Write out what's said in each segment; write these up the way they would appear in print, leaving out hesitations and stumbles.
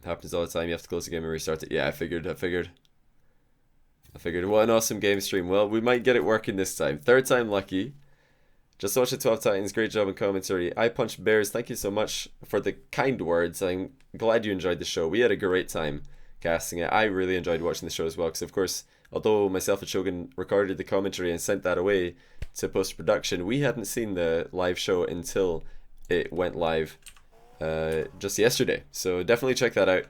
Happens all the time. You have to close the game and restart it. Yeah, I figured. What an awesome game stream. Well, we might get it working this time. Third time lucky. Just watched the 12 Titans. Great job in commentary. I Punch Bears. Thank you so much for the kind words. I'm glad you enjoyed the show. We had a great time casting it. I really enjoyed watching the show as well. Because, of course, although myself and Shogun recorded the commentary and sent that away to post-production, we hadn't seen the live show until it went live just yesterday. So definitely check that out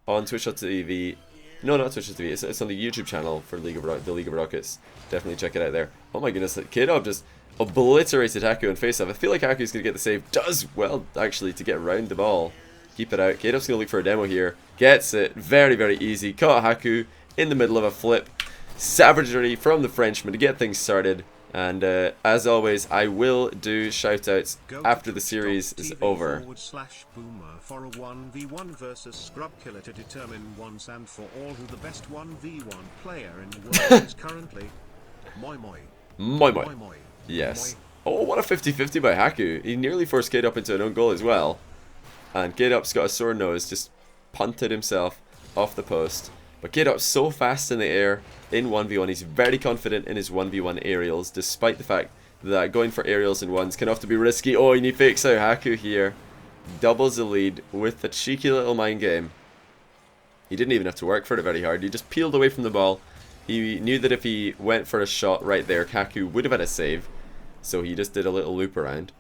on twitch.tv. No, not Twitch.tv. It's on the YouTube channel for the League of Rockets. Definitely check it out there. Oh my goodness, Kaydop just obliterated Haku in face-off. I feel like Haku's going to get the save. Does well, actually, to get around the ball. Keep it out. Kaydop's going to look for a demo here. Gets it. Very, very easy. Caught Haku in the middle of a flip. Savagery from the Frenchman to get things started. And as always, I will do shoutouts after the series is over. /boomer for a 1v1 versus Scrub Killer to determine once and for all who the best 1v1 player in the world is currently. Moi moi. Moi moi. Yes. Oh, what a 50-50 by Haku. He nearly forced Kaydop into an own goal as well. And Kaydop's got a sore nose, just punted himself off the post. But Kaydop's so fast in the air in 1v1. He's very confident in his 1v1 aerials, despite the fact that going for aerials in ones can often be risky. Oh, and he fakes out Haku here. Doubles the lead with a cheeky little mind game. He didn't even have to work for it very hard. He just peeled away from the ball. He knew that if he went for a shot right there, Haku would have had a save. So he just did a little loop around.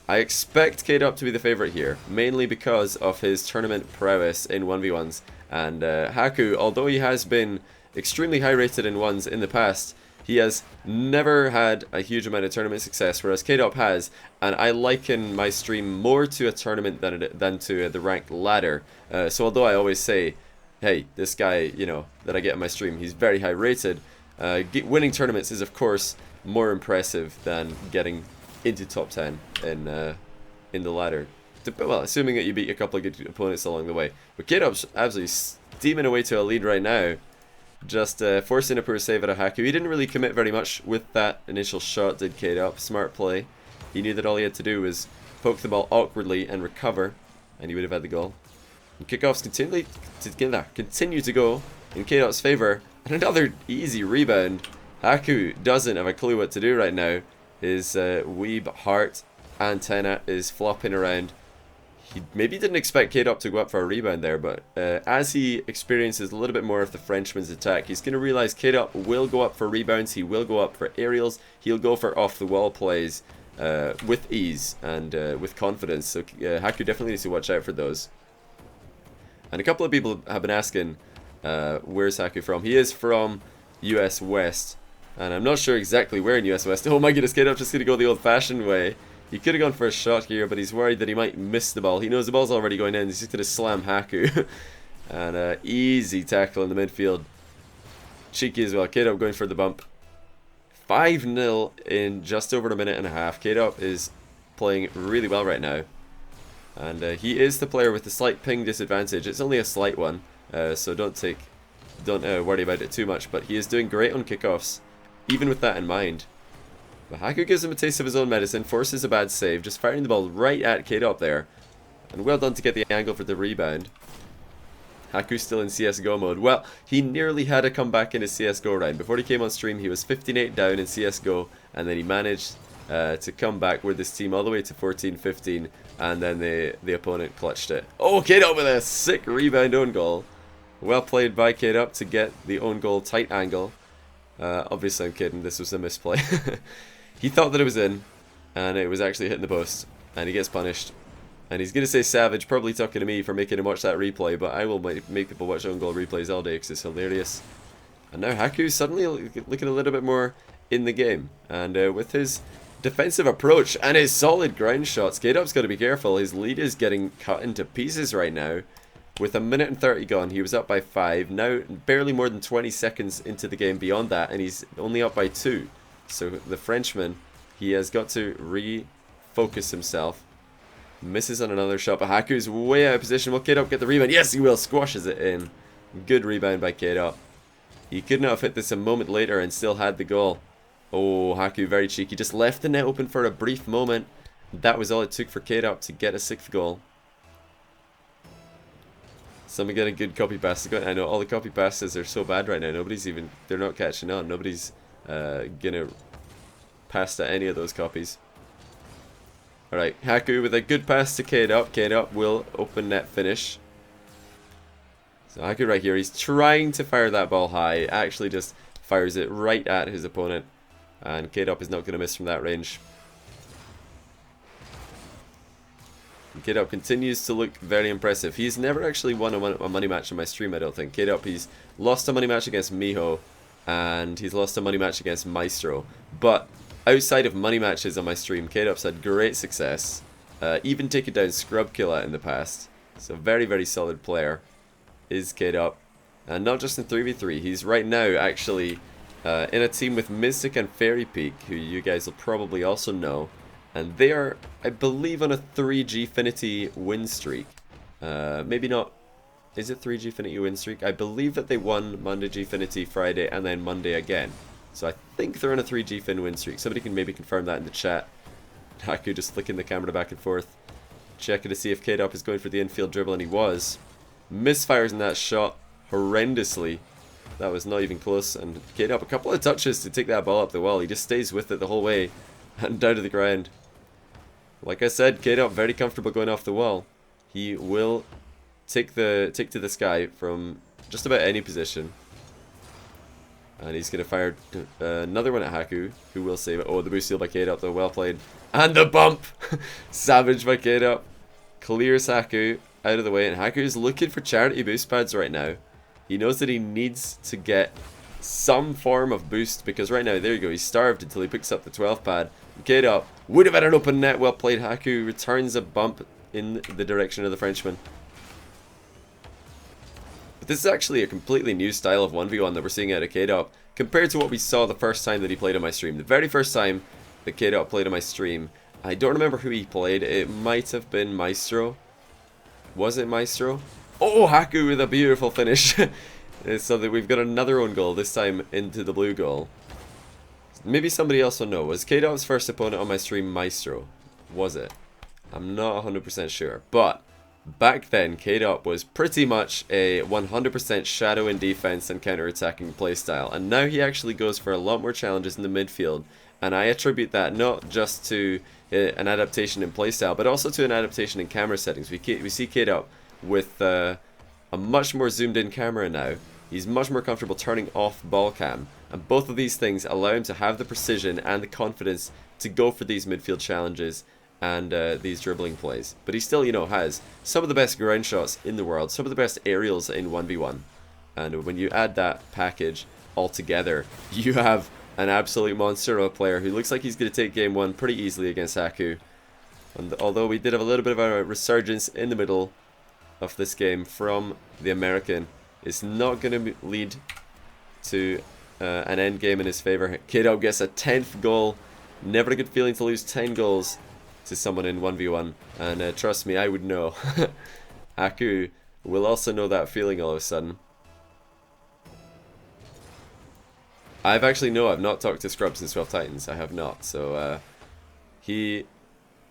I expect Kaydop to be the favourite here, mainly because of his tournament prowess in 1v1s. And Haku, although he has been extremely high rated in ones in the past, he has never had a huge amount of tournament success, whereas Kaydop has. And I liken my stream more to a tournament than to the ranked ladder. So although I always say, hey, this guy, you know, that I get on my stream, he's very high rated, winning tournaments is of course more impressive than getting into top 10 in the ladder. Well, assuming that you beat a couple of good opponents along the way. But Kaydop's absolutely steaming away to a lead right now. Just forcing a poor save out of Haku. He didn't really commit very much with that initial shot, did Kaydop. Smart play. He knew that all he had to do was poke the ball awkwardly and recover, and he would have had the goal. And kickoffs continue to go in Kaydop's favour. And another easy rebound. Haku doesn't have a clue what to do right now. His weeb heart antenna is flopping around. He maybe didn't expect Kaydop to go up for a rebound there, but as he experiences a little bit more of the Frenchman's attack, he's going to realize Kaydop will go up for rebounds, he will go up for aerials, he'll go for off-the-wall plays with ease and with confidence. So Haku definitely needs to watch out for those. And a couple of people have been asking, where's Haku from? He is from US West, and I'm not sure exactly where in US West. Oh my goodness, Kaydop just going to go the old-fashioned way. He could have gone for a shot here, but he's worried that he might miss the ball. He knows the ball's already going in. He's just going to slam Haku. And easy tackle in the midfield. Cheeky as well. Kaydop going for the bump. 5-0 in just over a minute and a half. Kaydop is playing really well right now. And he is the player with the slight ping disadvantage. It's only a slight one, so don't worry about it too much. But he is doing great on kickoffs, even with that in mind. But Haku gives him a taste of his own medicine, forces a bad save, just firing the ball right at Kaydop there. And well done to get the angle for the rebound. Haku's still in CSGO mode. Well, he nearly had a comeback in his CSGO round. Before he came on stream, he was 15-8 down in CSGO, and then he managed to come back with his team all the way to 14-15, and then the opponent clutched it. Oh, Kaydop with a sick rebound own goal. Well played by Kaydop to get the own goal tight angle. Obviously I'm kidding, this was a misplay. He thought that it was in, and it was actually hitting the post, and he gets punished. And he's going to say savage, probably talking to me for making him watch that replay, but I will make people watch own goal replays all day because it's hilarious. And now Haku's suddenly looking a little bit more in the game, and with his defensive approach and his solid ground shots, Kaydop's got to be careful. His lead is getting cut into pieces right now. With a minute and 30 gone, he was up by 5, now barely more than 20 seconds into the game beyond that, and he's only up by 2. So the Frenchman, he has got to refocus himself. Misses on another shot, but Haku's way out of position. Will Kaydop get the rebound? Yes, he will. Squashes it in. Good rebound by Kaydop. He could not have hit this a moment later and still had the goal. Oh, Haku very cheeky. Just left the net open for a brief moment. That was all it took for Kaydop to get a 6th goal. Someone get a good copy pass going. I know all the copy passes are so bad right now. They're not catching on. Nobody's gonna pass to any of those copies. Alright, Haku with a good pass to Kaydop. Kaydop will open net finish. So Haku right here, he's trying to fire that ball high. Actually just fires it right at his opponent. And Kaydop is not going to miss from that range. Kaydop continues to look very impressive. He's never actually won a money match on my stream, I don't think. Kaydop, he's lost a money match against Miho. And he's lost a money match against Maestro. But outside of money matches on my stream, Kaydop's had great success. Even taken down Scrub Killer in the past. So very, very solid player is Kaydop. And not just in 3v3, he's right now actually in a team with Mystic and Fairy Peak, who you guys will probably also know. And they are, I believe, on a 3Gfinity win streak. Maybe not. Is it 3Gfinity win streak? I believe that they won Monday Gfinity, Friday, and then Monday again. So I think they're on a 3Gfin win streak. Somebody can maybe confirm that in the chat. Haku just flicking the camera back and forth, checking to see if Kaydop is going for the infield dribble, and he was. Misfires in that shot horrendously. That was not even close. And Kaydop, a couple of touches to take that ball up the wall. He just stays with it the whole way and down to the ground. Like I said, Kaydop very comfortable going off the wall. He will take to the sky from just about any position. And he's going to fire another one at Haku, who will save it. Oh, the boost steal by Kaydop, though. Well played. And the bump! Savage by Kaydop. Clears Haku out of the way. And Haku is looking for charity boost pads right now. He knows that he needs to get some form of boost, because right now, there you go, he's starved until he picks up the 12 pad. Kaydop would have had an open net. Well played. Haku returns a bump in the direction of the Frenchman. But this is actually a completely new style of 1v1 that we're seeing out of Kaydop compared to what we saw the first time that he played on my stream. The very first time that Kaydop played on my stream, I don't remember who he played. It might have been Maestro. Was it Maestro? Oh, Haku with a beautiful finish. So that we've got another own goal, this time into the blue goal. Maybe somebody else will know. Was Kaydop's first opponent on my stream Maestro? Was it? I'm not 100% sure. But back then, Kaydop was pretty much a 100% shadow in defense and counter-attacking playstyle. And now he actually goes for a lot more challenges in the midfield. And I attribute that not just to an adaptation in playstyle, but also to an adaptation in camera settings. We see Kaydop with a much more zoomed in camera now. He's much more comfortable turning off ball cam. And both of these things allow him to have the precision and the confidence to go for these midfield challenges and these dribbling plays. But he still, you know, has some of the best ground shots in the world, some of the best aerials in 1v1. And when you add that package all together, you have an absolute monster of a player who looks like he's going to take game one pretty easily against Haku. And although we did have a little bit of a resurgence in the middle of this game from the American, it's not going to lead to an end game in his favor. Kaydop gets a 10th goal. Never a good feeling to lose 10 goals to someone in 1v1. And trust me, I would know. Haku will also know that feeling all of a sudden. I've not talked to Scrub since 12 Titans. I have not. So he...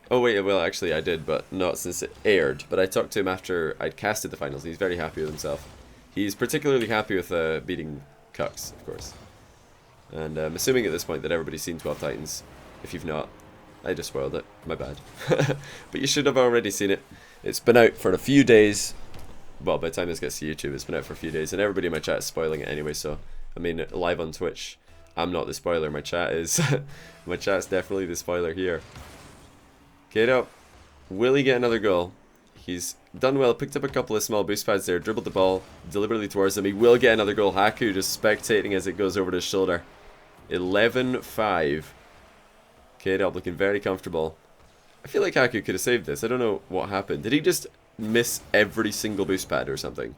Oh wait, well actually I did, but not since it aired. But I talked to him after I'd casted the finals. He's very happy with himself. He's particularly happy with beating Cucks, of course. And I'm assuming at this point that everybody's seen 12 Titans. If you've not, I just spoiled it. My bad. But you should have already seen it. It's been out for a few days. Well, by the time this gets to YouTube, it's been out for a few days. And everybody in my chat is spoiling it anyway, so... I mean, live on Twitch, I'm not the spoiler. My chat is... my chat's definitely the spoiler here. Kaydop, will he get another goal? He's done well, picked up a couple of small boost pads there, dribbled the ball deliberately towards him. He will get another goal. Haku just spectating as it goes over his shoulder. 11-5. Kaydop looking very comfortable. I feel like Haku could have saved this. I don't know what happened. Did he just miss every single boost pad or something?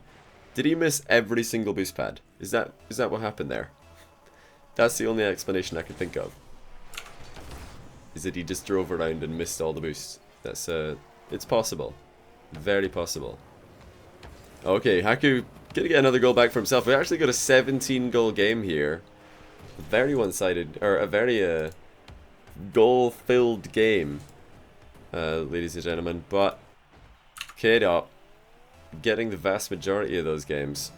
Did he miss every single boost pad? Is that what happened there? That's the only explanation I can think of. Is that he just drove around and missed all the boosts. That's it's possible. Very possible. Okay, Haku gonna get another goal back for himself. We actually got a 17-goal game here. Very one-sided, or a very goal-filled game, ladies and gentlemen. But Kaydop getting the vast majority of those games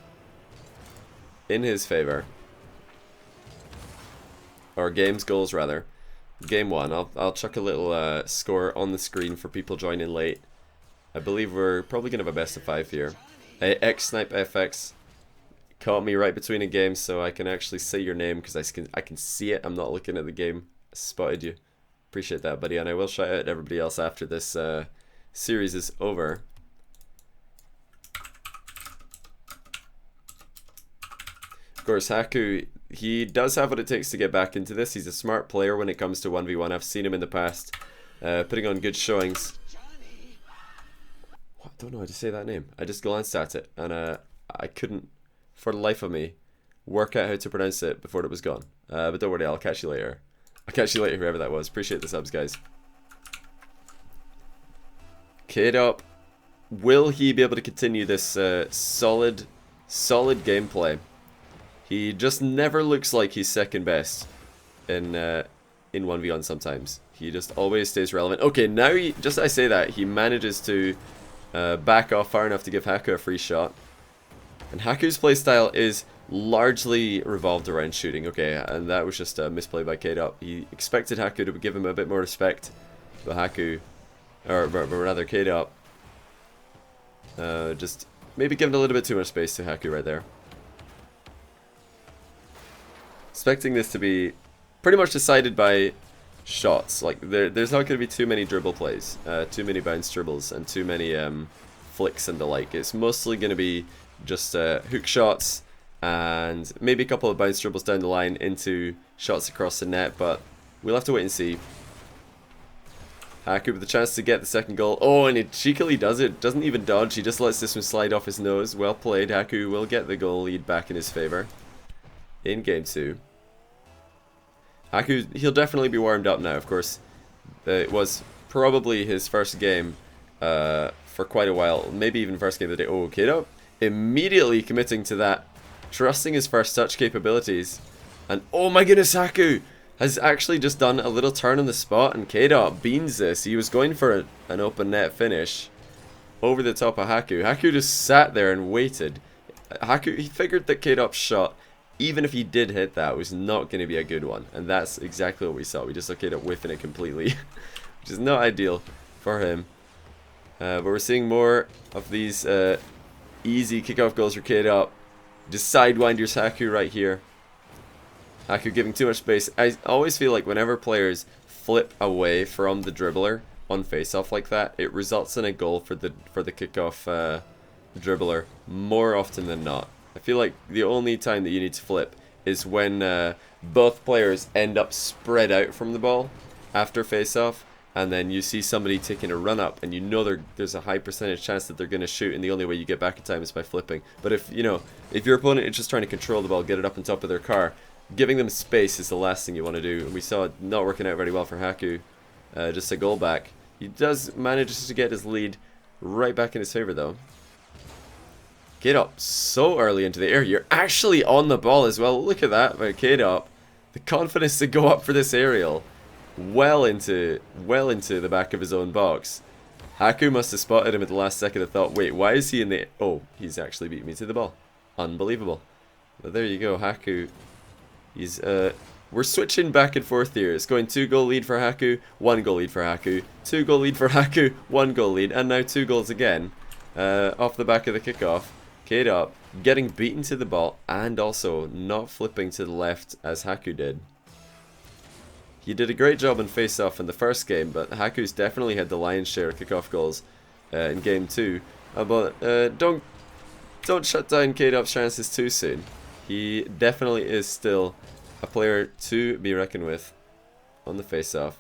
in his favor. Or games goals, rather. Game 1. I'll chuck a little score on the screen for people joining late. I believe we're probably going to have a best of 5 here. X-Snipe FX caught me right between a game, so I can actually say your name because I can see it. I'm not looking at the game. I spotted you. Appreciate that, buddy. And I will shout out everybody else after this series is over. Of course, Haku, he does have what it takes to get back into this. He's a smart player when it comes to 1v1. I've seen him in the past putting on good showings. I don't know how to say that name. I just glanced at it and I couldn't, for the life of me, work out how to pronounce it before it was gone. But don't worry, I'll catch you later. I'll catch you later, whoever that was. Appreciate the subs, guys. Kaydop, will he be able to continue this solid gameplay? He just never looks like he's second best in 1v1 sometimes. He just always stays relevant. Okay, now just as I say that, he manages to back off far enough to give Haku a free shot. And Haku's playstyle is largely revolved around shooting. Okay, and that was just a misplay by Kaydop. He expected Haku to give him a bit more respect, but Haku, or rather Kaydop, just maybe giving a little bit too much space to Haku right there. Expecting this to be pretty much decided by shots. Like there's not going to be too many dribble plays, too many bounce dribbles, and too many flicks and the like. It's mostly going to be just hook shots and maybe a couple of bounce dribbles down the line into shots across the net, but we'll have to wait and see. Haku with the chance to get the second goal. Oh, and he cheekily does it. Doesn't even dodge. He just lets this one slide off his nose. Well played. Haku will get the goal lead back in his favor in game 2. Haku, he'll definitely be warmed up now, of course. It was probably his first game for quite a while. Maybe even first game of the day. Oh, Kaydop immediately committing to that. Trusting his first touch capabilities. And oh my goodness, Haku has actually just done a little turn on the spot. And Kaydop beans this. He was going for an open net finish over the top of Haku. Haku just sat there and waited. Haku, he figured that Kaydop's shot, even if he did hit that, was not going to be a good one. And that's exactly what we saw. We just saw Kaydop whiffing it completely, which is not ideal for him. But we're seeing more of these easy kickoff goals for Kaydop. Just sidewinders Haku right here. Haku giving too much space. I always feel like whenever players flip away from the dribbler on face-off like that, it results in a goal for the kickoff dribbler more often than not. I feel like the only time that you need to flip is when both players end up spread out from the ball after face-off, and then you see somebody taking a run up, and you know there's a high percentage chance that they're going to shoot, and the only way you get back in time is by flipping. But if your opponent is just trying to control the ball, get it up on top of their car, giving them space is the last thing you want to do. And we saw it not working out very well for Haku. Just a goal back. He does manage to get his lead right back in his favor though. Kaydop so early into the air. You're actually on the ball as well. Look at that by Kaydop. The confidence to go up for this aerial well into the back of his own box. Haku must have spotted him at the last second and thought, wait, why is he in the... Oh, he's actually beat me to the ball. Unbelievable. But there you go, Haku. He's we're switching back and forth here. It's going 2-goal lead for Haku, 1-goal lead for Haku, 2-goal lead for Haku, 1-goal lead, and now 2 goals again off the back of the kickoff. Kaydop getting beaten to the ball and also not flipping to the left as Haku did. He did a great job in face-off in the first game, but Haku's definitely had the lion's share of kickoff goals in game 2. But don't shut down Kaydop's chances too soon. He definitely is still a player to be reckoned with on the face-off.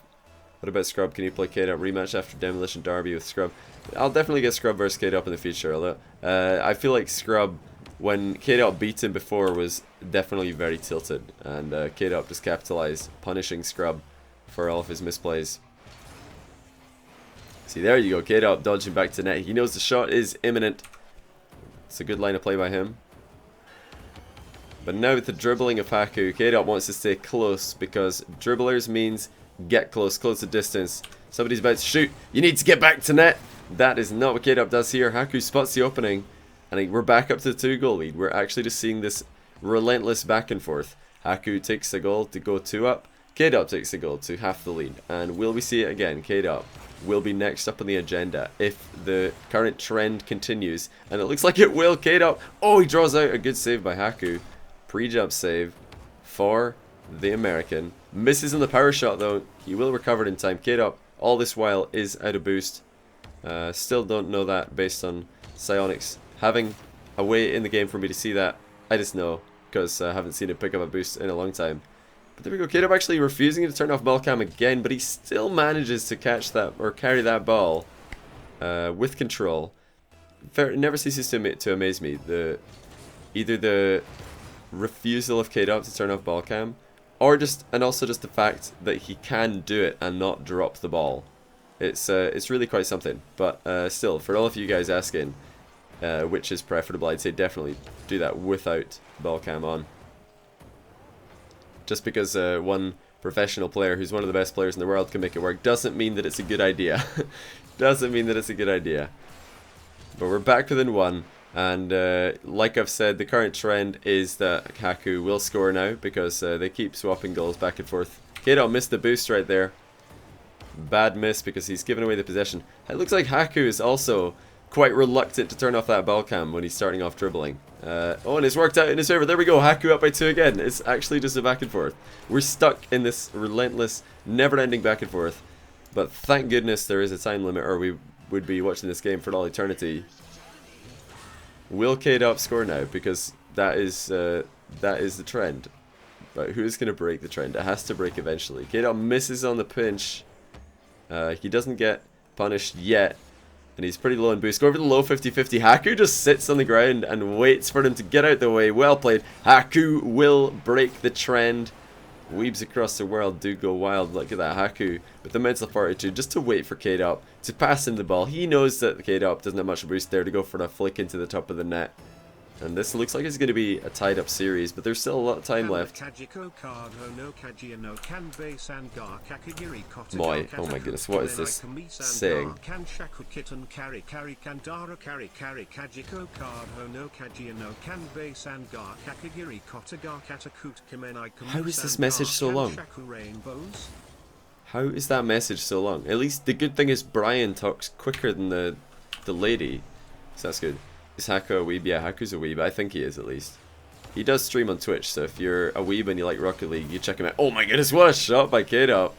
What about Scrub? Can you play Kaydop rematch after Demolition Derby with Scrub? I'll definitely get Scrub versus Kaydop in the future, although I feel like Scrub, when Kaydop beat him before, was definitely very tilted, and Kaydop just capitalized, punishing Scrub for all of his misplays. See, there you go, Kaydop dodging back to net. He knows the shot is imminent. It's a good line of play by him. But now with the dribbling of Haku, Kaydop wants to stay close because dribblers means get close, close the distance, Somebody's about to shoot. You need to get back to net. That is not what Kaydop does here. Haku spots the opening. And we're back up to the 2-goal lead. We're actually just seeing this relentless back and forth. Haku takes the goal to go 2 up. Kaydop takes the goal to half the lead. And will we see it again? Kaydop will be next up on the agenda if the current trend continues. And it looks like it will. Kaydop. Oh, he draws out a good save by Haku. Pre-jump save for the American. Misses on the power shot though. He will recover it in time. Kaydop, all this while, is out of boost. Still don't know that based on Psionics having a way in the game for me to see that. I just know because I haven't seen it pick up a boost in a long time. But there we go. Kaydop actually refusing to turn off ball cam again, but he still manages to catch that or carry that ball with control. It never ceases to amaze me. Either the refusal of Kaydop to turn off ball cam, or also just the fact that he can do it and not drop the ball. It's really quite something. But still, for all of you guys asking which is preferable, I'd say definitely do that without ball cam on. Just because one professional player who's one of the best players in the world can make it work doesn't mean that it's a good idea. Doesn't mean that it's a good idea. But we're back within 1. And like I've said, the current trend is that Haku will score now because they keep swapping goals back and forth. Kaydop missed the boost right there. Bad miss because he's given away the possession. It looks like Haku is also quite reluctant to turn off that ball cam when he's starting off dribbling. Oh, and it's worked out in his favor. There we go. Haku up by 2 again. It's actually just a back and forth. We're stuck in this relentless, never-ending back and forth. But thank goodness there is a time limit, or we would be watching this game for all eternity. Will Kaydop score now? Because that is the trend. But who's going to break the trend? It has to break eventually. Kaydop misses on the pinch. He doesn't get punished yet. And he's pretty low in boost. Go over the low 50-50. Haku just sits on the ground and waits for him to get out the way. Well played. Haku will break the trend. Weebs across the world do go wild. Look at that. Haku with the mental fortitude just to wait for Kaydop to pass him the ball. He knows that Kaydop doesn't have much boost there to go for a flick into the top of the net. And this looks like it's going to be a tied up series, but there's still a lot of time left. Moi, oh my goodness, what is this saying? How is this message so long? How is that message so long? At least the good thing is Brian talks quicker than the lady, so that's good. Is Haku a weeb? Yeah, Haku's a weeb. I think he is, at least. He does stream on Twitch, so if you're a weeb and you like Rocket League, you check him out. Oh my goodness, what a shot by Kaydop.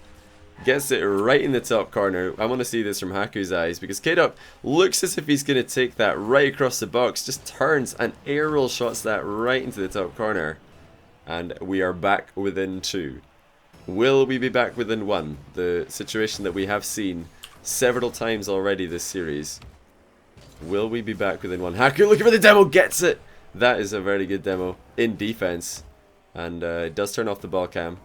Gets it right in the top corner. I want to see this from Haku's eyes, because Kaydop looks as if he's going to take that right across the box. Just turns and air roll shots that right into the top corner. And we are back within 2. Will we be back within 1? The situation that we have seen several times already this series. Will we be back within 1? Haku looking for the demo, gets it! That is a very good demo in defense. And it does turn off the ball cam.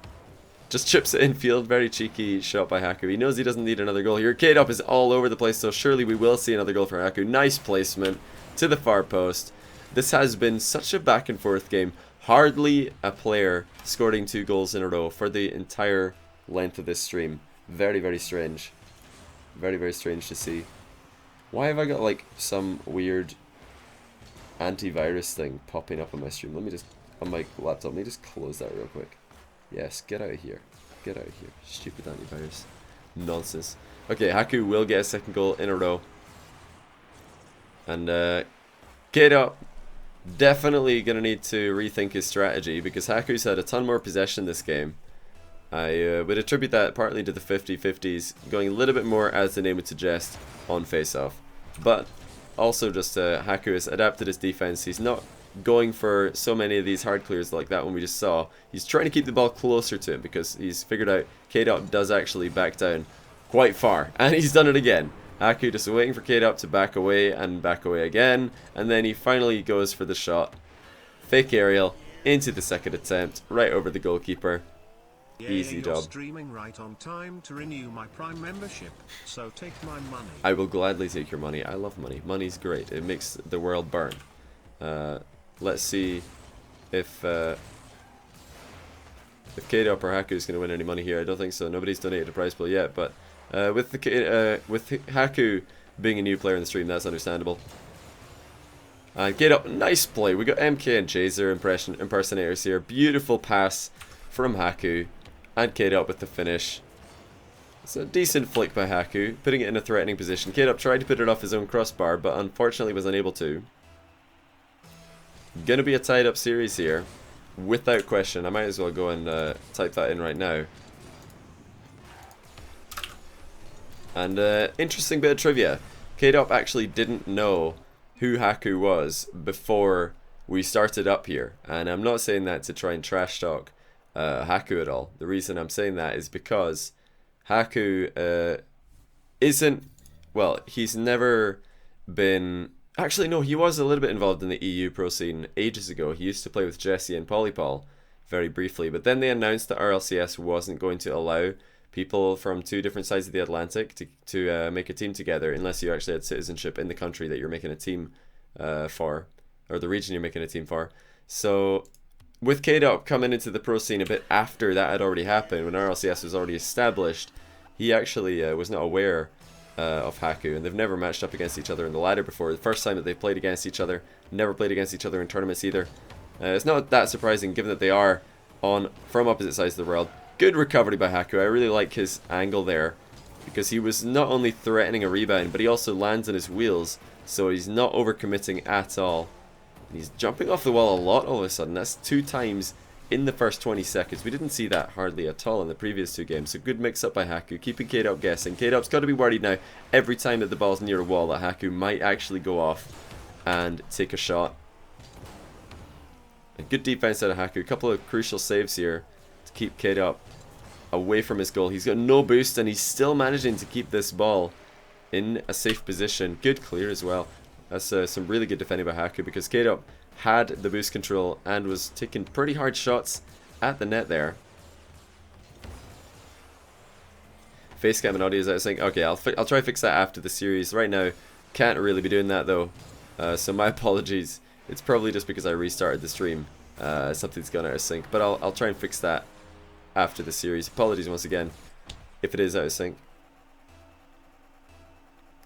Just chips it infield, very cheeky shot by Haku. He knows he doesn't need another goal here. Kaydop is all over the place, so surely we will see another goal for Haku. Nice placement to the far post. This has been such a back and forth game. Hardly a player scoring 2 goals in a row for the entire length of this stream. Very, very strange. Very, very strange to see. Why have I got like some weird antivirus thing popping up on my stream? Let me just, on my laptop, let me just close that real quick. Yes, get out of here. Get out of here. Stupid antivirus. Nonsense. Okay, Haku will get a 2nd goal in a row. And Kaydop definitely going to need to rethink his strategy, because Haku's had a ton more possession this game. I would attribute that partly to the 50-50s, going a little bit more, as the name would suggest, on face-off. But also just Haku has adapted his defense. He's not going for so many of these hard clears like that one we just saw. He's trying to keep the ball closer to him, because he's figured out Kaydop does actually back down quite far. And he's done it again. Haku just waiting for Kaydop to back away and back away again. And then he finally goes for the shot. Fake aerial into the 2nd attempt, right over the goalkeeper. Easy job. Streaming right on time to renew my Prime membership, so take my money. I will gladly take your money. I love money. Money's great. It makes the world burn. Let's see if Kaydop or Haku is going to win any money here. I don't think so. Nobody's donated a prize pool yet, but With Haku being a new player in the stream, that's understandable. And Kaydop, nice play. We got MK and Jazer impersonators here. Beautiful pass from Haku. And Kaydop with the finish. It's a decent flick by Haku, putting it in a threatening position. Kaydop tried to put it off his own crossbar, but unfortunately was unable to. Gonna be a tied up series here, without question. I might as well go and type that in right now. And interesting bit of trivia. Kaydop actually didn't know who Haku was before we started up here. And I'm not saying that to try and trash talk Haku at all. The reason I'm saying that is because Haku isn't, well, he's never been, actually no, he was a little bit involved in the EU pro scene ages ago. He used to play with Jesse and Polypol very briefly, but then they announced that RLCS wasn't going to allow people from two different sides of the Atlantic to make a team together unless you actually had citizenship in the country that you're making a team for, or the region you're making a team for. So with Kaydop coming into the pro scene a bit after that had already happened, when RLCS was already established, he actually was not aware of Haku, and they've never matched up against each other in the ladder before. The first time that they've played against each other, never played against each other in tournaments either. It's not that surprising given that they are from opposite sides of the world. Good recovery by Haku. I really like his angle there, because he was not only threatening a rebound, but he also lands on his wheels, so he's not overcommitting at all. And he's jumping off the wall a lot all of a sudden. That's 2 times in the first 20 seconds. We didn't see that hardly at all in the previous 2 games. So good mix up by Haku, keeping Kaydop guessing. Kaydop's got to be worried now every time that the ball's near a wall that Haku might actually go off and take a shot. A good defense out of Haku. A couple of crucial saves here to keep Kaydop away from his goal. He's got no boost and he's still managing to keep this ball in a safe position. Good clear as well. That's some really good defending by Haku, because Kaydop had the boost control and was taking pretty hard shots at the net there. Facecam and audio is out of sync. Okay, I'll try to fix that after the series. Right now, can't really be doing that though. So my apologies. It's probably just because I restarted the stream. Something's gone out of sync, but I'll try and fix that after the series. Apologies once again if it is out of sync.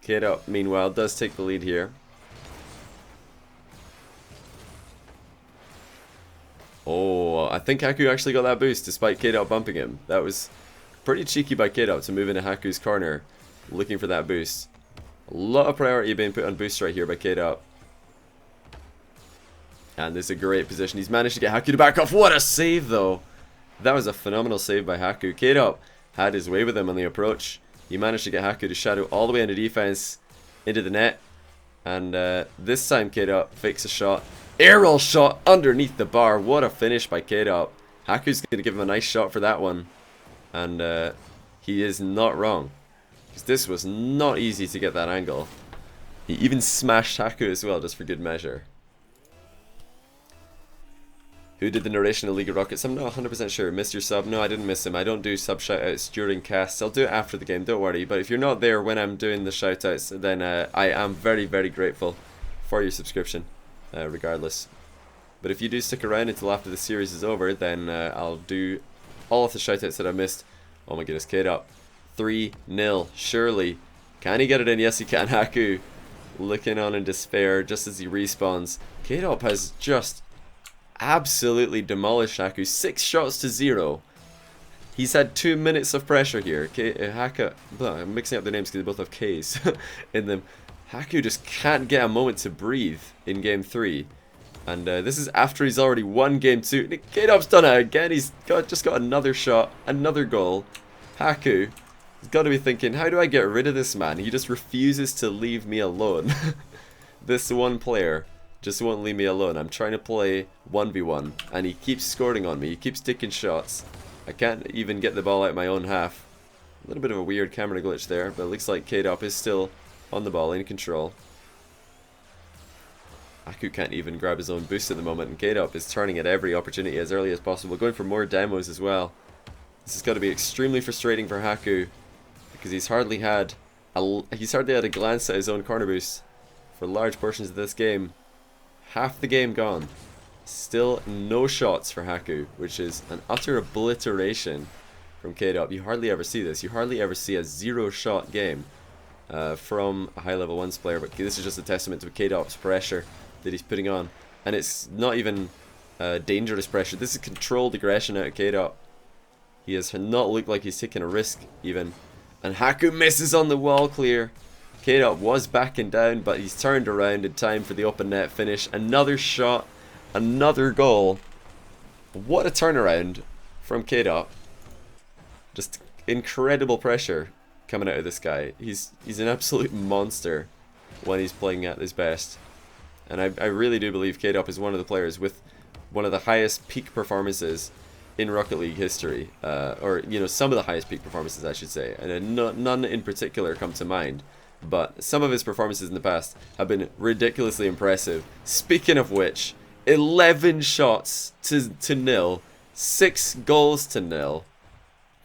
Kaydop, meanwhile, does take the lead here. Oh, I think Haku actually got that boost despite Kaydop bumping him. That was pretty cheeky by Kaydop to move into Haku's corner, looking for that boost. A lot of priority being put on boost right here by Kaydop. And this is a great position. He's managed to get Haku to back off. What a save, though. That was a phenomenal save by Haku. Kaydop had his way with him on the approach. He managed to get Haku to shadow all the way into defense, into the net. And this time Kaydop fakes a shot. Air roll shot underneath the bar. What a finish by Kaydop. Haku's going to give him a nice shot for that one. And he is not wrong, because this was not easy to get that angle. He even smashed Haku as well, just for good measure. Who did the narration of League of Rockets? I'm not 100% sure. Missed your sub? No, I didn't miss him. I don't do sub shoutouts during casts. I'll do it after the game, don't worry. But if you're not there when I'm doing the shoutouts, then I am very, very grateful for your subscription, regardless. But if you do stick around until after the series is over, then I'll do all of the shoutouts that I missed. Oh my goodness, Kaydop. 3-0, surely. Can he get it in? Yes, he can. Haku looking on in despair just as he respawns. Kaydop has just absolutely demolished Haku. 6 shots to 0. He's had 2 minutes of pressure here. Haku, I'm mixing up the names because they both have K's in them. Haku just can't get a moment to breathe in game 3. And this is after he's already won game 2. Kaydop's done it again. He's just got another shot, another goal. Haku has got to be thinking, how do I get rid of this man? He just refuses to leave me alone. This one player just won't leave me alone. I'm trying to play 1v1 and he keeps scoring on me. He keeps taking shots. I can't even get the ball out my own half. A little bit of a weird camera glitch there, but it looks like Kaydop is still on the ball, in control. Haku can't even grab his own boost at the moment, and Kaydop is turning at every opportunity as early as possible, going for more demos as well. This has got to be extremely frustrating for Haku, because he's hardly had a glance at his own corner boost for large portions of this game. Half the game gone. Still no shots for Haku, which is an utter obliteration from Kaydop. You hardly ever see this. You hardly ever see a zero-shot game from a high-level ones player, but this is just a testament to Kaydop's pressure that he's putting on. And it's not even dangerous pressure. This is controlled aggression out of Kaydop. He has not looked like he's taking a risk, even. And Haku misses on the wall clear. Kaydop was backing down, but he's turned around in time for the open net finish. Another shot, another goal. What a turnaround from Kaydop. Just incredible pressure coming out of this guy. He's an absolute monster when he's playing at his best. And I really do believe Kaydop is one of the players with one of the highest peak performances in Rocket League history. Or, you know, some of the highest peak performances, I should say. And none in particular come to mind. But some of his performances in the past have been ridiculously impressive. Speaking of which, 11 shots to nil, 6 goals to nil.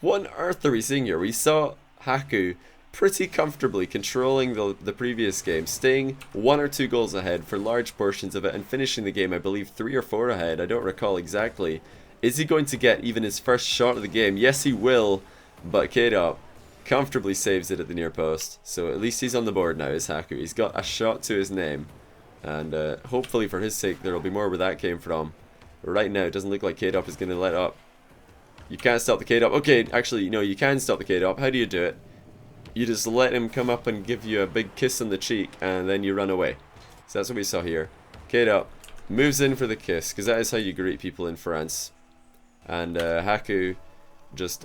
What on earth are we seeing here? We saw Haku pretty comfortably controlling the previous game, staying 1 or 2 goals ahead for large portions of it, and finishing the game, I believe, 3 or 4 ahead. I don't recall exactly. Is he going to get even his first shot of the game? Yes, he will, but Kaydop comfortably saves it at the near post. So at least he's on the board now, is Haku. He's got a shot to his name. And hopefully for his sake there will be more where that came from. But right now it doesn't look like Kaydop is going to let up. You can't stop the Kaydop. Okay, actually, no, you can stop the Kaydop. How do you do it? You just let him come up and give you a big kiss on the cheek, and then you run away. So that's what we saw here. Kaydop moves in for the kiss, because that is how you greet people in France. And Haku just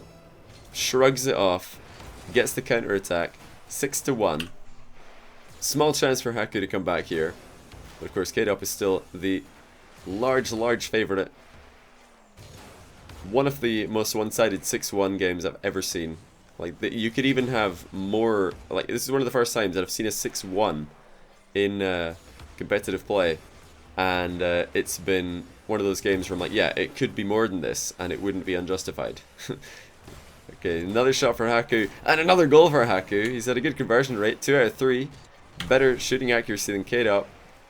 shrugs it off, gets the counter attack, 6-1. Small chance for Haku to come back here. But of course, Kaydop is still the large favourite. One of the most one-sided 6-1 games I've ever seen. Like, you could even have more. Like, this is one of the first times that I've seen a 6-1 in competitive play, and it's been one of those games where I'm like, yeah, it could be more than this, and it wouldn't be unjustified. Okay, another shot for Haku, and another goal for Haku. He's had a good conversion rate, 2 out of 3. Better shooting accuracy than Kaydop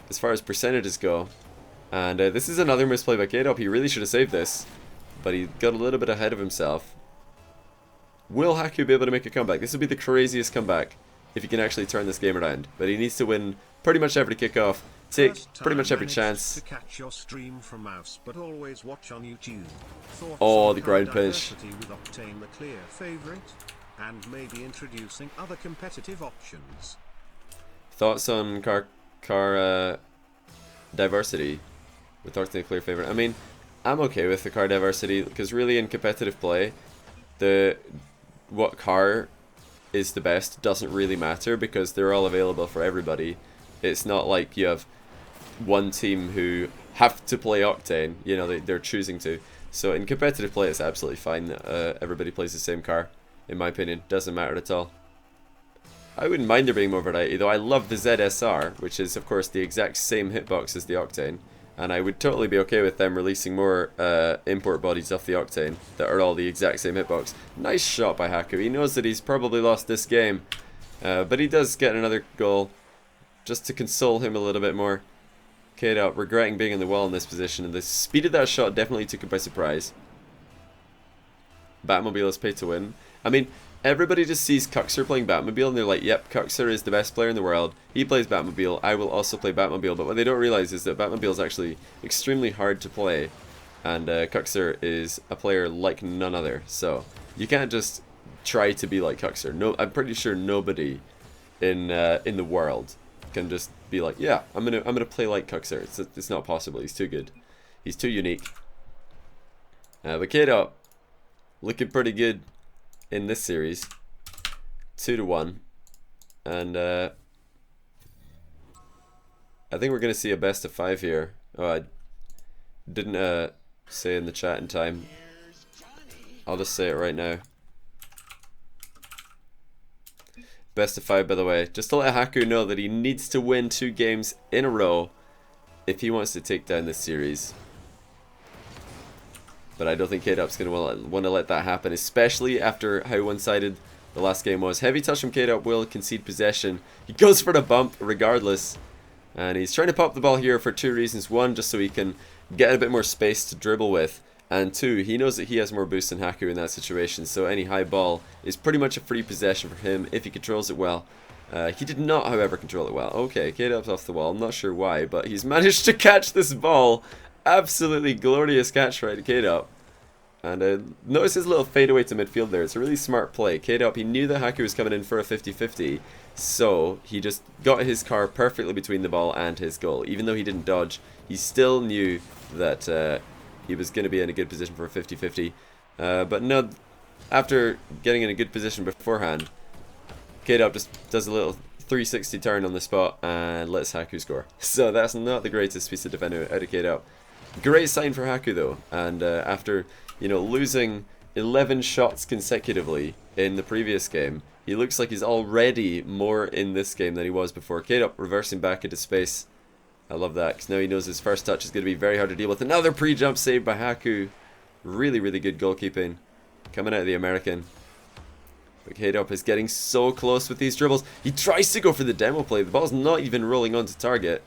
as far as percentages go. And this is another misplay by Kaydop. He really should have saved this, but he got a little bit ahead of himself. Will Haku be able to make a comeback? This would be the craziest comeback if he can actually turn this game around. But he needs to win pretty much every kickoff, take pretty much every chance. To catch your stream from mouse, but always watch on YouTube. Oh, the ground pinch. With Octane the clear favorite, and maybe introducing other competitive options. Thoughts on car diversity with Octane the clear favorite? I mean, I'm okay with the car diversity, because really in competitive play, what car is the best doesn't really matter, because they're all available for everybody. It's not like you have one team who have to play Octane, you know, they're choosing to. So in competitive play it's absolutely fine that everybody plays the same car, in my opinion. Doesn't matter at all. I wouldn't mind there being more variety, though. I love the ZSR, which is of course the exact same hitbox as the Octane, and I would totally be okay with them releasing more import bodies off the Octane that are all the exact same hitbox. Nice shot by Haku. He knows that he's probably lost this game, but he does get another goal just to console him a little bit more. Kaydop regretting being in the wall in this position, and the speed of that shot definitely took him by surprise. Batmobile is paid to win. I mean, everybody just sees Cuxer playing Batmobile and they're like, yep, Cuxer is the best player in the world. He plays Batmobile, I will also play Batmobile. But what they don't realize is that Batmobile is actually extremely hard to play, and Cuxer is a player like none other. So you can't just try to be like Cuxer. No, I'm pretty sure nobody in the world can just be like, yeah, I'm gonna play like Cuxer. It's not possible. He's too good. He's too unique. But Kaydop looking pretty good in this series, 2-1, and I think we're gonna see a best of 5 here. Oh, I didn't say in the chat in time. I'll just say it right now. Best of 5, by the way, just to let Haku know that he needs to win 2 games in a row if he wants to take down this series. But I don't think Kaydop's going to want to let that happen, especially after how one-sided the last game was. Heavy touch from Kaydop will concede possession. He goes for the bump regardless. And he's trying to pop the ball here for 2 reasons. One, just so he can get a bit more space to dribble with. And 2, he knows that he has more boost than Haku in that situation, so any high ball is pretty much a free possession for him if he controls it well. He did not, however, control it well. Okay, Kaydop's off the wall. I'm not sure why, but he's managed to catch this ball. Absolutely glorious catch right, Kaydop. And notice his little fadeaway to midfield there. It's a really smart play. Kaydop, he knew that Haku was coming in for a 50-50, so he just got his car perfectly between the ball and his goal. Even though he didn't dodge, he still knew that he was going to be in a good position for a 50-50. But no, after getting in a good position beforehand, Kaydop just does a little 360 turn on the spot and lets Haku score. So that's not the greatest piece of defending out of Kaydop. Great sign for Haku though, and after losing 11 shots consecutively in the previous game, he looks like he's already more in this game than he was before. Kaydop reversing back into space. I love that, because now he knows his first touch is going to be very hard to deal with. Another pre-jump save by Haku. Really, really good goalkeeping coming out of the American. But Kaydop is getting so close with these dribbles. He tries to go for the demo play. The ball's not even rolling onto target.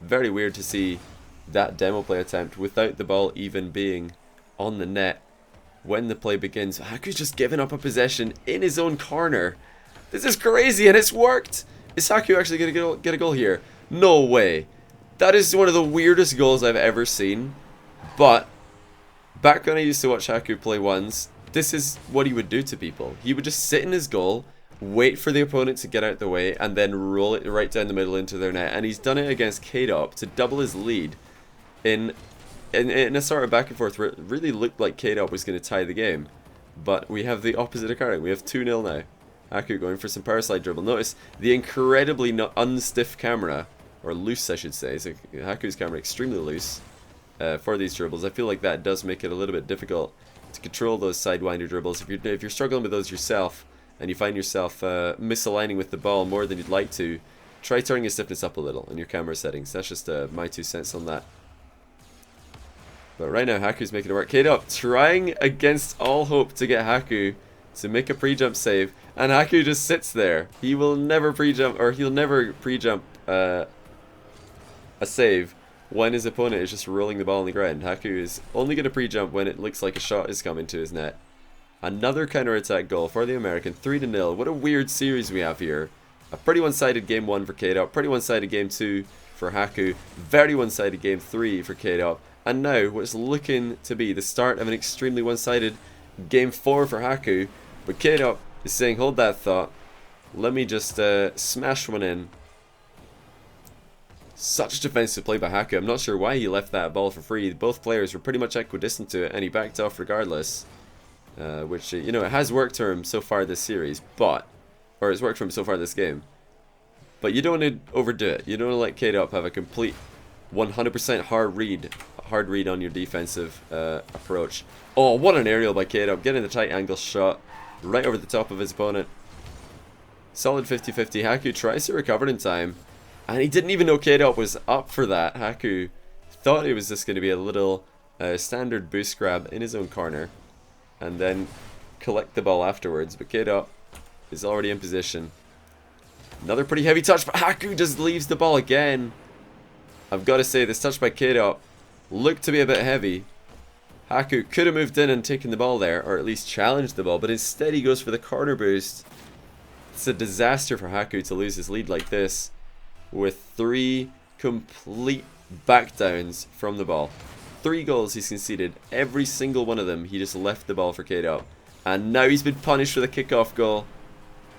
Very weird to see that demo play attempt without the ball even being on the net when the play begins. Haku's just giving up a possession in his own corner. This is crazy, and it's worked. Is Haku actually going to get a goal here? No way. That is one of the weirdest goals I've ever seen. But back when I used to watch Haku play once, this is what he would do to people. He would just sit in his goal, wait for the opponent to get out the way, and then roll it right down the middle into their net. And he's done it against Kaydop to double his lead in a sort of back and forth where it really looked like Kaydop was going to tie the game. But we have the opposite occurring. We have 2-0 now. Haku going for some power slide dribble. Notice the incredibly unstiff camera, or loose I should say. So Haku's camera extremely loose for these dribbles. I feel like that does make it a little bit difficult to control those sidewinder dribbles. If you're struggling with those yourself, and you find yourself misaligning with the ball more than you'd like to, try turning your stiffness up a little in your camera settings. That's just my 2 cents on that. But right now, Haku's making it work. Kaydop trying against all hope to get Haku to make a pre-jump save, and Haku just sits there. He will never pre-jump, or he'll never pre-jump a save when his opponent is just rolling the ball on the ground. Haku is only going to pre-jump when it looks like a shot is coming to his net. Another counter-attack goal for the American, 3-0. What a weird series we have here. A pretty one-sided game 1 for Kaydop, pretty one-sided game 2 for Haku, very one-sided game 3 for Kaydop, and now what's looking to be the start of an extremely one-sided game 4 for Haku. But Kaydop is saying, hold that thought, let me just smash one in. Such defensive play by Haku. I'm not sure why he left that ball for free. Both players were pretty much equidistant to it, and he backed off regardless. Which, it has worked for him so far this series, or it's worked for him so far this game. But you don't want to overdo it. You don't want to let Kaydop have a complete 100% hard read on your defensive approach. Oh, what an aerial by Kaydop, getting the tight angle shot right over the top of his opponent. Solid 50-50. Haku tries to recover in time, and he didn't even know Kaydop was up for that. Haku thought it was just going to be a little standard boost grab in his own corner, and then collect the ball afterwards. But Kaydop is already in position. Another pretty heavy touch, but Haku just leaves the ball again. I've got to say, this touch by Kaydop looked to be a bit heavy. Haku could have moved in and taken the ball there, or at least challenged the ball, but instead he goes for the corner boost. It's a disaster for Haku to lose his lead like this, with 3 complete backdowns from the ball. 3 goals he's conceded, every single one of them he just left the ball for Kaydop. And now he's been punished for the kickoff goal.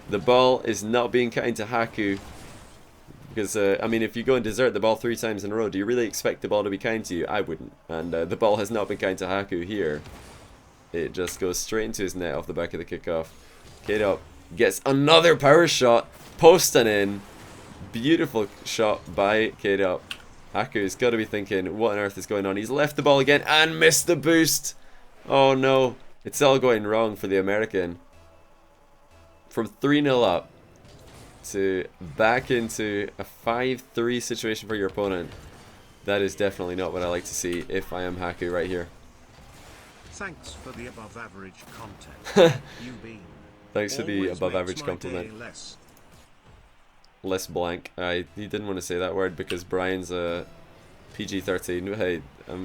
The ball is not being kind to Haku. Because, I mean, if you go and desert the ball 3 times in a row, do you really expect the ball to be kind to you? I wouldn't. And the ball has not been kind to Haku here. It just goes straight into his net off the back of the kickoff. Kaydop gets another power shot, post and in. Beautiful shot by Kaydop. Haku's got to be thinking, what on earth is going on? He's left the ball again and missed the boost. Oh no, it's all going wrong for the American. From 3-0 up to back into a 5-3 situation for your opponent. That is definitely not what I like to see if I am Haku right here. Thanks for the above average content. Thanks for the above average compliment. Less blank. He didn't want to say that word because Brian's a PG-13. Hey,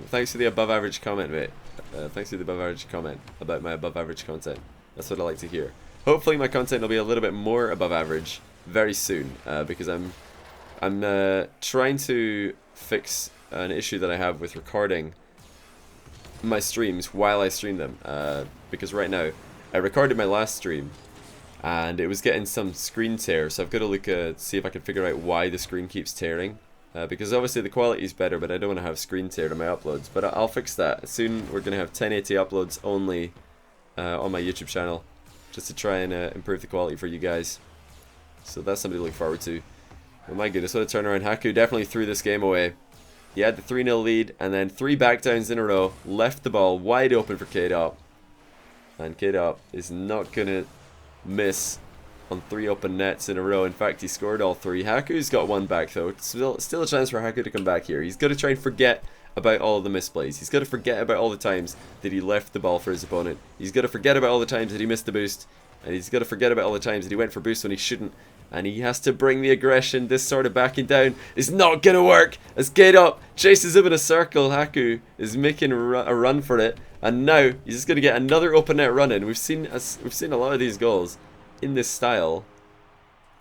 thanks for the above average comment, mate. Thanks for the above average comment about my above average content. That's what I like to hear. Hopefully my content will be a little bit more above average very soon, because I'm trying to fix an issue that I have with recording my streams while I stream them, because right now I recorded my last stream and it was getting some screen tear, so I've got to look at see if I can figure out why the screen keeps tearing, because obviously the quality is better, but I don't want to have screen tear on my uploads. But I'll fix that soon. We're going to have 1080 uploads only on my YouTube channel, just to try and improve the quality for you guys. So that's something to look forward to. Oh my goodness, what a turnaround. Haku definitely threw this game away. He had the 3-0 lead, and then 3 backdowns in a row, left the ball wide open for Kaydop. And Kaydop is not going to miss on 3 open nets in a row. In fact, he scored all 3. Haku's got 1 back though. Still a chance for Haku to come back here. He's got to try and forget about all the misplays. He's got to forget about all the times that he left the ball for his opponent. He's got to forget about all the times that he missed the boost. And he's got to forget about all the times that he went for boost when he shouldn't. And he has to bring the aggression. This sort of backing down is not going to work. As Kaydop chases him in a circle, Haku is making a run for it. And now he's just going to get another open net run in. We've seen a lot of these goals in this style.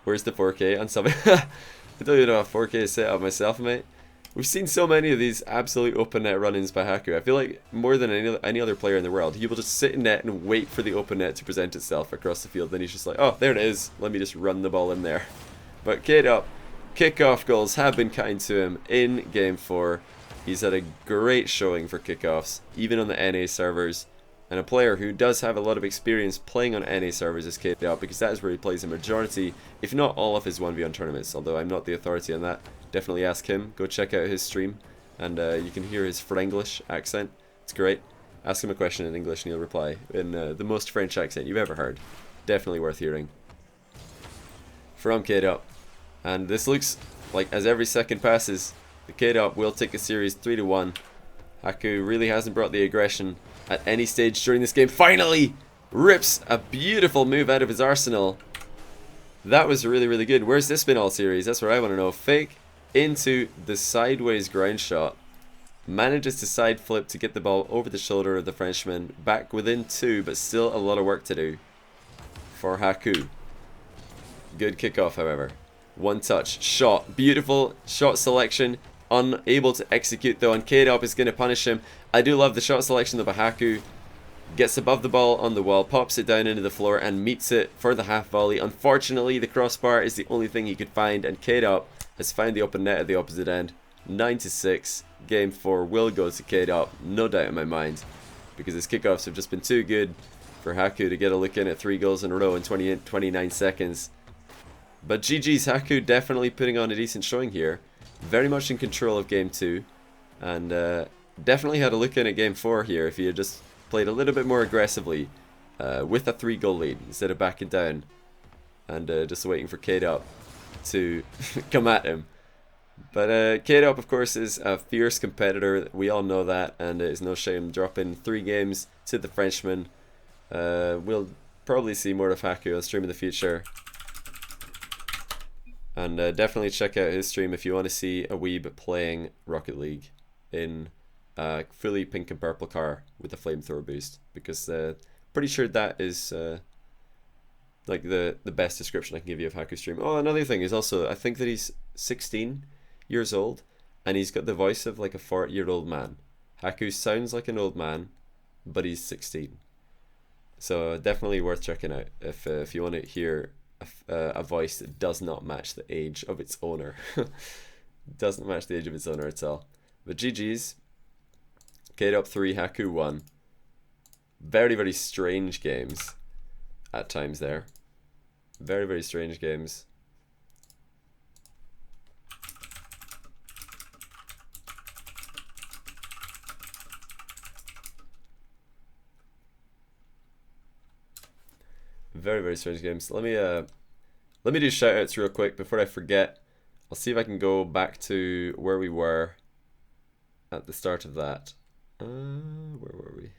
Where's the 4K? On something. I don't even know how 4K is set up myself, mate. We've seen so many of these absolute open net run-ins by Haku. I feel like more than any other player in the world, he will just sit in net and wait for the open net to present itself across the field. Then he's just like, oh, there it is. Let me just run the ball in there. But Kaydop, kickoff goals have been kind to him in Game 4. He's had a great showing for kickoffs, even on the NA servers. And a player who does have a lot of experience playing on NA servers is Kaydop, because that is where he plays a majority, if not all of his 1v1 tournaments, although I'm not the authority on that. Definitely ask him. Go check out his stream, and you can hear his Franglish accent. It's great. Ask him a question in English and he'll reply in the most French accent you've ever heard. Definitely worth hearing. From Kaydop. And this looks like, as every second passes, the Kaydop will take the series 3-1. Haku really hasn't brought the aggression at any stage during this game. Finally rips a beautiful move out of his arsenal. That was really, really good. Where's this been all series? That's what I want to know. Fake into the sideways ground shot. Manages to side flip to get the ball over the shoulder of the Frenchman. Back within 2, but still a lot of work to do for Haku. Good kickoff, however. 1 touch. Shot. Beautiful shot selection. Unable to execute though, and Kaydop is going to punish him. I do love the shot selection of a Haku. Gets above the ball on the wall, pops it down into the floor, and meets it for the half volley. Unfortunately, the crossbar is the only thing he could find, and Kaydop has found the open net at the opposite end. 9-6. Game 4 will go to Kaydop, no doubt in my mind, because his kickoffs have just been too good for Haku to get a look in at 3 goals in a row in 29 seconds. But GG's, Haku definitely putting on a decent showing here. Very much in control of Game 2, and definitely had a look in at Game 4 here if he had just played a little bit more aggressively with a 3-goal lead instead of backing down and just waiting for Kaydop to come at him. But Kaydop, of course, is a fierce competitor. We all know that, and it is no shame dropping 3 games to the Frenchman. We'll probably see more of Haku on stream in the future. And definitely check out his stream if you want to see a weeb playing Rocket League in a fully pink and purple car with a flamethrower boost, because pretty sure that is like the best description I can give you of Haku's stream. Oh, another thing is also, I think that he's 16 years old and he's got the voice of like a 40-year-old man. Haku sounds like an old man, but he's 16. So definitely worth checking out if you want to hear a voice that does not match the age of its owner. Doesn't match the age of its owner at all. But GG's. Kaydop 3, Haku 1. Very, very strange games at times there. Very, very strange games. Very, very strange games. Let me do shout outs real quick before I forget. I'll see if I can go back to where we were at the start of that. Where were we?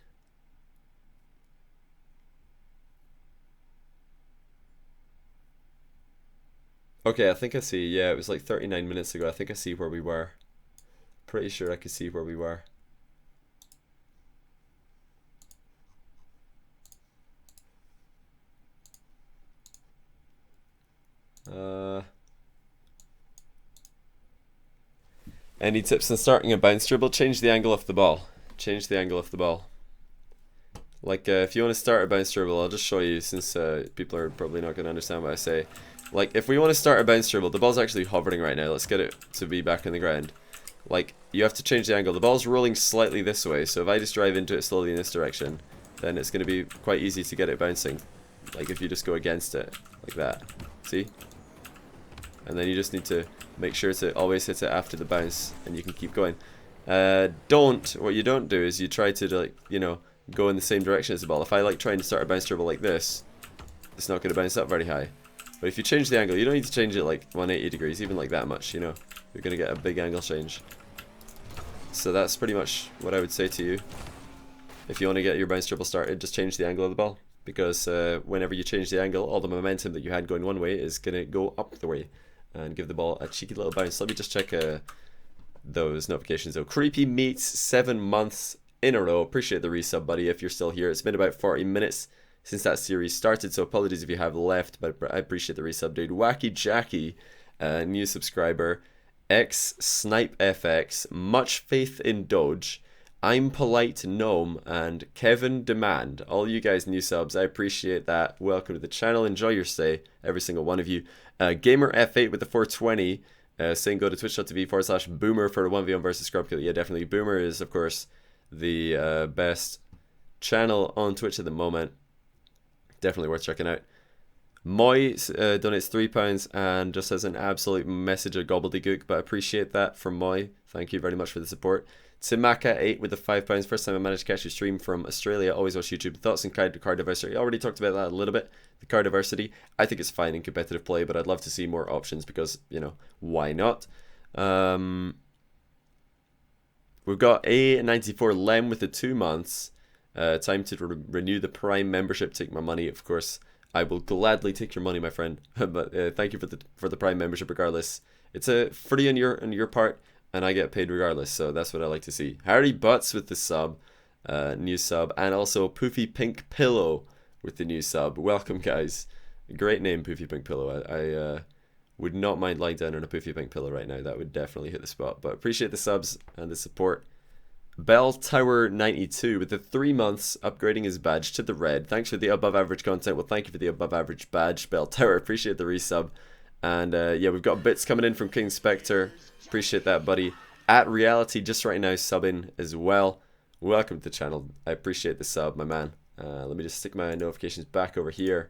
Okay, I think I see. Yeah, it was like 39 minutes ago. I think I see where we were. Pretty sure I could see where we were. Any tips on starting a bounce dribble? Change the angle of the ball. Change the angle of the ball. Like, if you want to start a bounce dribble, I'll just show you, since people are probably not going to understand what I say. Like, if we want to start a bounce dribble, the ball's actually hovering right now. Let's get it to be back on the ground. Like, you have to change the angle. The ball's rolling slightly this way, so if I just drive into it slowly in this direction, then it's going to be quite easy to get it bouncing. Like, if you just go against it, like that. See? And then you just need to make sure to always hit it after the bounce, and you can keep going. What you don't do is you try to, like, you know, go in the same direction as the ball. If I like trying to start a bounce dribble like this, it's not going to bounce up very high. But if you change the angle, you don't need to change it like 180 degrees, even like that much, you know. You're going to get a big angle change. So that's pretty much what I would say to you. If you want to get your bounce dribble started, just change the angle of the ball. Because whenever you change the angle, all the momentum that you had going one way is going to go up the way. And give the ball a cheeky little bounce. Let me just check those notifications though. Creepy Meats, 7 months in a row. Appreciate the resub, buddy, if you're still here. It's been about 40 minutes since that series started, so apologies if you have left, but I appreciate the resub, dude. Wacky Jackie, new subscriber. X Snipe FX, Much Faith in Doge, I'm Polite Gnome, and Kevin Demand. All you guys new subs, I appreciate that. Welcome to the channel. Enjoy your stay, every single one of you. Gamer F8 with the 420, saying go to twitch.tv/boomer for the 1v1 versus Scrub Kill. Yeah, definitely. Boomer is, of course, the best channel on Twitch at the moment. Definitely worth checking out. Moy donates £3 and just has an absolute message of gobbledygook, but I appreciate that from Moy. Thank you very much for the support. Timaka8 with the £5. First time I managed to catch your stream from Australia. Always watch YouTube. Thoughts on card diversity? I already talked about that a little bit. The card diversity, I think it's fine in competitive play, but I'd love to see more options because, you know, why not? We've got A94 Lem with the 2 months. Time to renew the Prime membership. Take my money, of course. I will gladly take your money, my friend. But thank you for the Prime membership regardless. It's a free on your part, and I get paid regardless, so that's what I like to see. Harry Butts with the sub, new sub, and also Poofy Pink Pillow with the new sub. Welcome, guys. Great name, Poofy Pink Pillow. I would not mind lying down on a Poofy Pink Pillow right now. That would definitely hit the spot. But appreciate the subs and the support. Bell Tower 92 with the 3 months, upgrading his badge to the red. Thanks for the above average content. Well, thank you for the above average badge, Bell Tower. Appreciate the resub. And yeah, we've got bits coming in from King Spectre. Appreciate that, buddy. At Reality just right now subbing as well. Welcome to the channel. I appreciate the sub, my man. Let me just stick my notifications back over here.